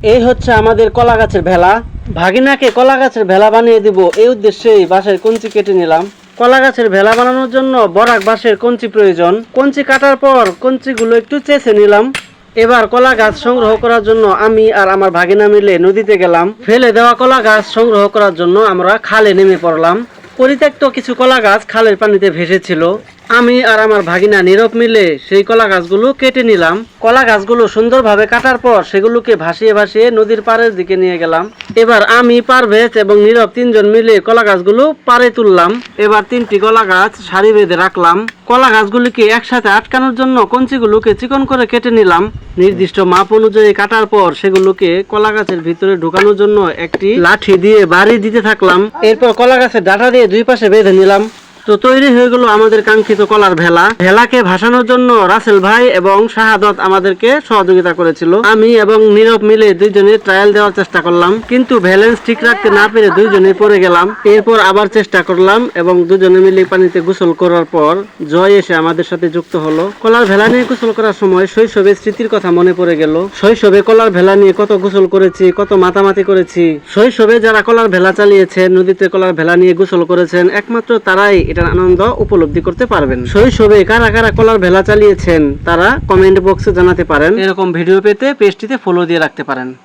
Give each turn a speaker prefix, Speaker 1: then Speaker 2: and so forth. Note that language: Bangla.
Speaker 1: এই হচ্ছে আমাদের কলা গাছের ভেলা। ভাগিনাকে কলা গাছের ভেলা বানিয়ে দিব এই উদ্দেশ্যেই বাঁশের কঞ্চি কেটে নিলাম। কলা গাছের ভেলা বানানোর জন্য বরাক বাঁশের কঞ্চি প্রয়োজন। কঞ্চি কাটার পর কঞ্চিগুলো একটু চেঁচে নিলাম। এবার কলা গাছ সংগ্রহ করার জন্য আমি আর আমার ভাগিনা মিলে নদীতে গেলাম। ফেলে দেওয়া কলা গাছ সংগ্রহ করার জন্য আমরা খালে নেমে পড়লাম। পরিত্যক্ত কিছু কলা গাছ খালের পানিতে ভেসেছিল। আমি আর আমার ভাগিনা নীরব মিলে সেই কলা গাছগুলো কেটে নিলাম। কলা গাছগুলো সুন্দরভাবে কাটার পর সেগুলোকে ভাসিয়ে ভাসিয়ে নদীর পাড়ের দিকে নিয়ে গেলাম। এবার আমি, পারভেজ এবং নীরব তিনজন মিলে কলা গাছগুলো পাড়ে তুললাম। এবার 3টি কলা গাছ সারি বেঁধে রাখলাম। কলা গাছগুলিকে একসাথে আটকানোর জন্য কঞ্চিগুলোকে চিকন করে কেটে নিলাম। নির্দিষ্ট মাপ অনুযায়ী কাটার পর সেগুলোকে কলা গাছের ভিতরে ঢোকানোর জন্য একটি লাঠি দিয়ে বাড়ি দিতে থাকলাম। এরপর কলা গাছের ডাঁটা দিয়ে দুই পাশে বেঁধে নিলাম। তো তৈরি হয়ে গেল আমাদের কাঙ্ক্ষিত কলার ভেলা। ভেলাকে ভাসানোর জন্য রাসেল ভাই এবং শাহাদত আমাদেরকে সহযোগিতা করেছিল। আমি এবং নীরব মিলে দুইজনে ট্রায়াল দেওয়ার চেষ্টা করলাম, কিন্তু ব্যালেন্স ঠিক রাখতে না পেরে দুইজনে পড়ে গেলাম। এরপর আবার চেষ্টা করলাম এবং দুজনে মিলে পানিতে গোসল করার পর জয় এসে আমাদের সাথে যুক্ত হলো। কলার ভেলা নিয়ে গোসল করার সময় শৈশবের স্মৃতির কথা মনে পড়ে গেল। শৈশবে কলার ভেলা নিয়ে কত গোসল করেছি, কত মাতামাতি করেছি। শৈশবে যারা কলার ভেলা চালিয়েছে, নদীতে কলার ভেলা নিয়ে গোসল করেছেন, একমাত্র তারাই এটার আনন্দ উপলব্ধি করতে পারবেন। শৈশবে কারা কারা কলার ভেলা চালিয়েছেন তারা কমেন্ট বক্সে জানাতে পারেন। এরকম ভিডিও পেতে পেজটিতে ফলো দিয়ে রাখতে পারেন।